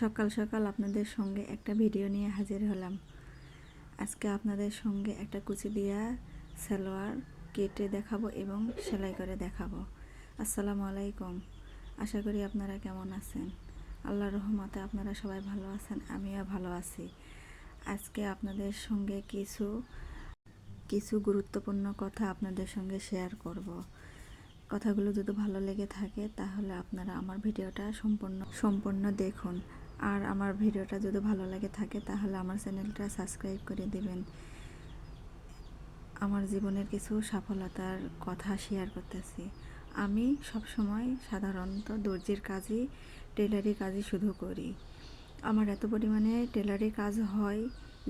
সকাল সকাল আপনাদের সঙ্গে একটা ভিডিও নিয়ে হাজির হলাম। আজকে আপনাদের সঙ্গে একটা কুচি দিয়া সালোয়ার কেটে দেখাবো এবং সেলাই করে দেখাবো। আসসালামু আলাইকুম। আশা করি আপনারা কেমন আছেন। আল্লাহর রহমতে আপনারা সবাই ভালো আছেন, আমিও ভালো আছি। আজকে আপনাদের সঙ্গে কিছু গুরুত্বপূর্ণ কথা আপনাদের সঙ্গে শেয়ার করব। কথাগুলো যদি ভালো লেগে থাকে তাহলে আপনারা আমার ভিডিওটা সম্পূর্ণ দেখুন। আর আমার ভিডিওটা যদি ভালো লাগে থাকে তাহলে আমার চ্যানেলটা সাবস্ক্রাইব করে দিবেন। আমার জীবনের কিছু সফলতার কথা শেয়ার করতেছি। আমি সবসময় সাধারণত দর্জির কাজই, টেলারি কাজই শুধু করি। আমার এত পরিমাণে টেলারি কাজ হয়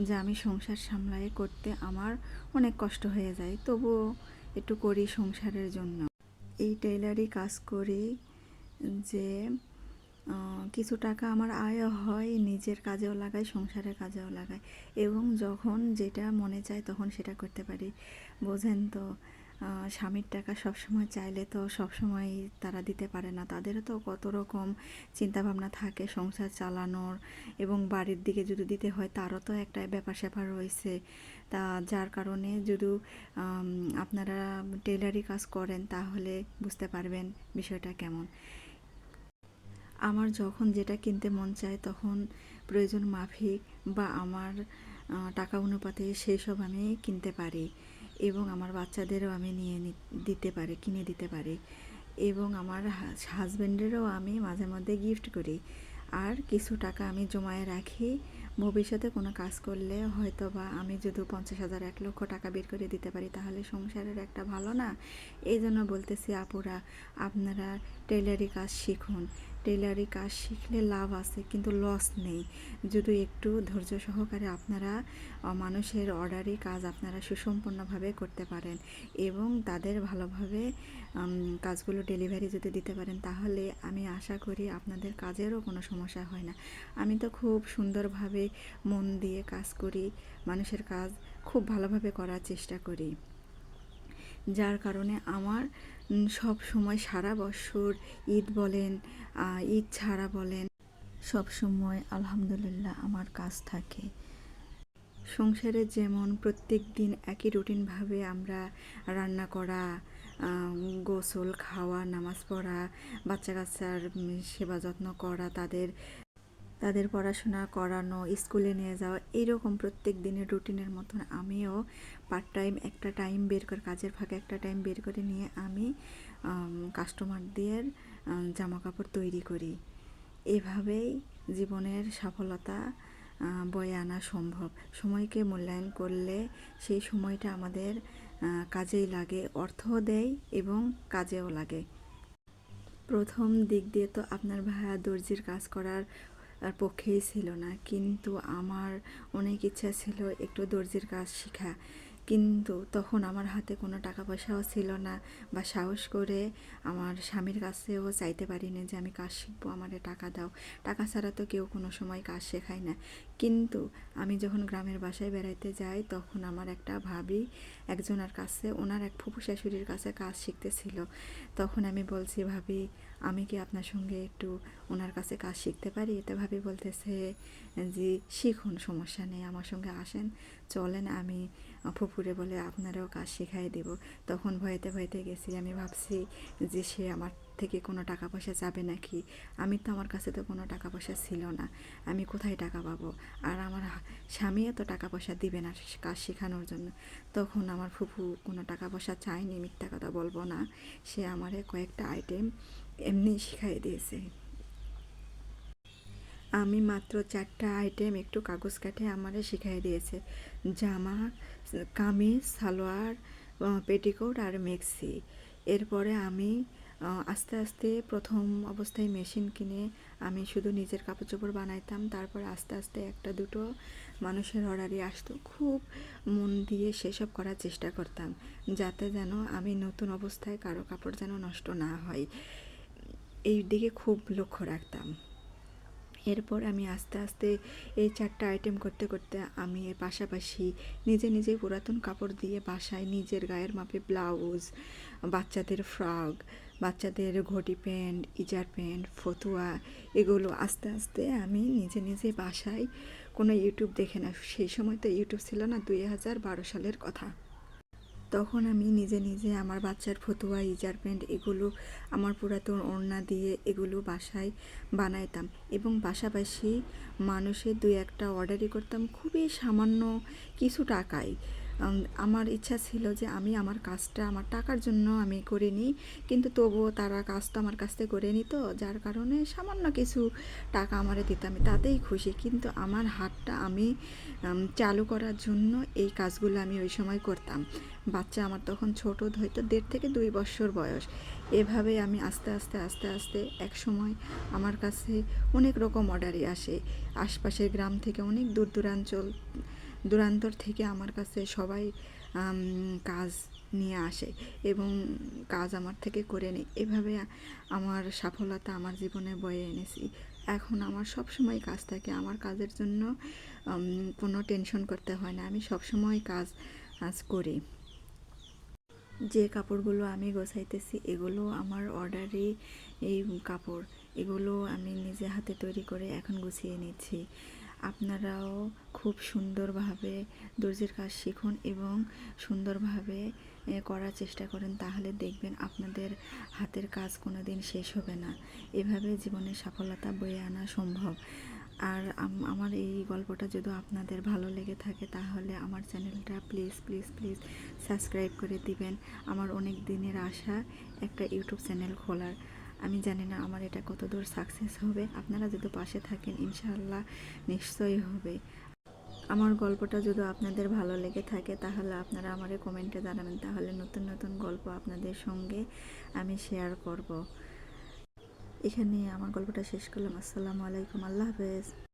যে আমি সংসার সামলায়ে করতে আমার অনেক কষ্ট হয়ে যায়, তবুও একটু করি সংসারের জন্য। এই টেলারি কাজ করি যে কিছু টাকা আমার আয়ও হয়, নিজের কাজেও লাগাই, সংসারের কাজেও লাগাই এবং যখন যেটা মনে চায় তখন সেটা করতে পারি। বোঝেন তো, স্বামীর টাকা সবসময় চাইলে তো সবসময় তারা দিতে পারে না। তাদেরও তো কত রকম চিন্তাভাবনা থাকে সংসার চালানোর, এবং বাড়ির দিকে যদি দিতে হয় তারও তো একটা ব্যাপার স্যাপার রয়েছে। তা যার কারণে যদি আপনারা টেলারি কাজ করেন তাহলে বুঝতে পারবেন বিষয়টা কেমন। আমার যখন যেটা কিনতে মন চায় তখন প্রয়োজন মাফিক বা আমার টাকা অনুপাতে সেই সব আমি কিনতে পারি এবং আমার বাচ্চাদেরও আমি কিনে দিতে পারি এবং আমার হাজব্যান্ডেরও আমি মাঝে মধ্যে গিফট করি। আর কিছু টাকা আমি জমায়ে রাখি, ভবিষ্যতে কোনো কাজ করলে হয়তো বা আমি যদি 50,000 1 লক্ষ টাকা বের করে দিতে পারি তাহলে সংসারের একটা ভালো না। এই জন্য বলতেছি আপুরা, আপনারা টেলারি কাজ শিখুন। টেলারি কাজ শিখলে লাভ আছে কিন্তু লস নেই, যদি একটু ধৈর্য সহকারে আপনারা মানুষের অর্ডারি কাজ আপনারা সুসম্পন্নভাবে করতে পারেন এবং তাদের ভালোভাবে কাজগুলো ডেলিভারি যদি দিতে পারেন তাহলে আমি আশা করি আপনাদের কাজেরও কোনো সমস্যা হয় না। আমি তো খুব সুন্দরভাবে মন দিয়ে কাজ করি, মানুষের কাজ খুব ভালোভাবে করার চেষ্টা করি, যার কারণে আমার সব সময় সারা বছর ঈদ বলেন, ঈদ ছাড়া বলেন, সব সময় আলহামদুলিল্লাহ আমার কাজ থাকে। সংসারে যেমন প্রত্যেক দিন একই রুটিনভাবে আমরা রান্না করা, গোসল, খাওয়া, নামাজ পড়া, বাচ্চা কাচ্চার সেবা যত্ন করা, তাদের পড়াশোনা করানো, স্কুলে নিয়ে যাওয়া, এইরকম প্রত্যেক দিনের রুটিনের মতন আমিও পার্ট টাইম একটা টাইম বের করে, কাজের ফাঁকে একটা টাইম বের করে নিয়ে আমি কাস্টমারদের জামা কাপড় তৈরি করি। এভাবেই জীবনের সফলতা বয়ে আনা সম্ভব। সময়কে মূল্যায়ন করলে সেই সময়টা আমাদের কাজেই লাগে, অর্থও দেয় এবং কাজেও লাগে। প্রথম দিক দিয়ে তো আপনার ভাইয়া দর্জির কাজ করার পক্ষেই ছিল না, কিন্তু আমার অনেক ইচ্ছা ছিল একটু দর্জির কাজ শেখা, কিন্তু তখন আমার হাতে কোনো টাকা পয়সাও ছিল না বা সাহস করে আমার স্বামীর কাছেও চাইতে পারিনি যে আমি কাজ শিখবো, আমারে টাকা দাও। টাকা ছাড়া তো কেউ কোনো সময় কাজ শেখায় না। কিন্তু আমি যখন গ্রামের বাসায় বেড়াইতে যাই তখন আমার একটা ভাবি একজনের কাছে, ওনার এক ফুফু শাশুড়ির কাছে কাজ শিখতেছিল। তখন আমি বলছি, ভাবি আমি কি আপনার সঙ্গে একটু ওনার কাছে কাজ শিখতে পারি? এতে ভাবি বলতেছে যে শিখুন, সমস্যা নেই, আমার সঙ্গে আসেন, চলেন, আমি ফুপুরে বলে আপনারাও কাজ শিখাই দেব। তখন ভয়েতে ভয়েতে গেছি। আমি ভাবছি যে সে আমার থেকে কোনো টাকা পয়সা চাবে নাকি, আমার কাছে তো কোনো টাকা পয়সা ছিল না, আমি কোথায় টাকা পাবো, আর আমার স্বামীও তো টাকা পয়সা দিবে না কাজ শেখানোর জন্য। তখন আমার ফুপু কোনো টাকা পয়সা চায়নি, মিথ্যা কথা বলবো না, সে আমারে কয়েকটা আইটেম এমনি শিখাই দিয়েছে। আমি মাত্র 4টা আইটেম একটু কাগজ কাটে আমারে শিখাই দিয়েছে: জামা, কামিজ, সালোয়ার, পেটিকোট আর মেক্সি। এরপরে আমি আস্তে আস্তে প্রথম অবস্থায় মেশিন কিনে আমি শুধু নিজের কাপড় চোপড় বানাইতাম, তারপর আস্তে আস্তে একটা দুটো মানুষের অর্ডারই আসতো। খুব মন দিয়ে সেসব করার চেষ্টা করতাম যাতে যেন আমি নতুন অবস্থায় কারো কাপড় যেন নষ্ট না হয়, এই দিকে খুব লক্ষ্য রাখতাম। এরপর আমি আস্তে আস্তে এই 4টা আইটেম করতে করতে আমি এর পাশাপাশি নিজে পুরাতন কাপড় দিয়ে বাসায় নিজের গায়ের মাপে ব্লাউজ, বাচ্চাদের ফ্রক, বাচ্চাদের ঘটি প্যান্ট, ইজার প্যান্ট, ফতুয়া, এগুলো আস্তে আস্তে আমি নিজে নিজে বাসায়, কোনো ইউটিউব দেখে না, সেই সময় তো ইউটিউব ছিল না, 2012 সালের কথা। তখন আমি নিজে নিজে আমার বাচ্চার ফতুয়া, ইজার প্যান্ট এগুলো আমার পুরাতন ওড়না দিয়ে এগুলো বাসায় বানাইতাম এবং পাশাপাশি মানুষের 2-1টা অর্ডারই করতাম খুবই সামান্য কিছু টাকায়। আমার ইচ্ছা ছিল যে আমি আমার কাজটা আমার টাকার জন্য আমি করিনি, কিন্তু তবুও তারা কাজটা আমার কাছ থেকে করে নিত, যার কারণে সামান্য কিছু টাকা আমারে দিত, আমি তাতেই খুশি। কিন্তু আমার হাতটা আমি চালু করার জন্য এই কাজগুলো আমি ওই সময় করতাম। বাচ্চা আমার তখন ছোট, হয়তো 1.5 থেকে 2 বছর বয়স। এভাবে আমি আস্তে আস্তে আস্তে আস্তে এক সময় আমার কাছে অনেক রকম অর্ডারই আসে। আশপাশের গ্রাম থেকে অনেক দূরান্তর থেকে আমার কাছে সবাই কাজ নিয়ে আসে এবং কাজ আমার থেকে করে নেয়। এভাবে আমার সফলতা আমার জীবনে বয়ে এনেছি। এখন আমার সব সময় কাজ থাকে, আমার কাজের জন্য কোনো টেনশন করতে হয় না, আমি সব সময় কাজ করি। যে কাপড়গুলো আমি গোছাইতেছি এগুলো আমার অর্ডারই এই কাপড়, এগুলো আমি নিজে হাতে তৈরি করে এখন গুছিয়ে নিচ্ছি। আপনারাও খুব সুন্দরভাবে দর্জির কাজ শিখুন এবং সুন্দরভাবে করার চেষ্টা করেন, তাহলে দেখবেন আপনাদের হাতের কাজ কোনো দিন শেষ হবে না। এভাবে জীবনে সফলতা বয়ে আনা সম্ভব। আর আমার এই গল্পটা যদি আপনাদের ভালো লেগে থাকে তাহলে আমার চ্যানেলটা প্লিজ প্লিজ প্লিজ সাবস্ক্রাইব করে দিবেন। আমার অনেক দিনের আশা একটা ইউটিউব চ্যানেল খোলার। আমি জানি না আমার এটা কতদূর সাকসেস হবে, আপনারা যদি পাশে থাকেন ইনশাআল্লাহ নিশ্চয়ই হবে। আমার গল্পটা যদি আপনাদের ভালো লেগে থাকে তাহলে আপনারা আমারে কমেন্টে জানাবেন, তাহলে নতুন নতুন গল্প আপনাদের সঙ্গে আমি শেয়ার করব। এখানে আমার গল্পটা শেষ করলাম। আসসালামু আলাইকুম, আল্লাহ হাফেজ।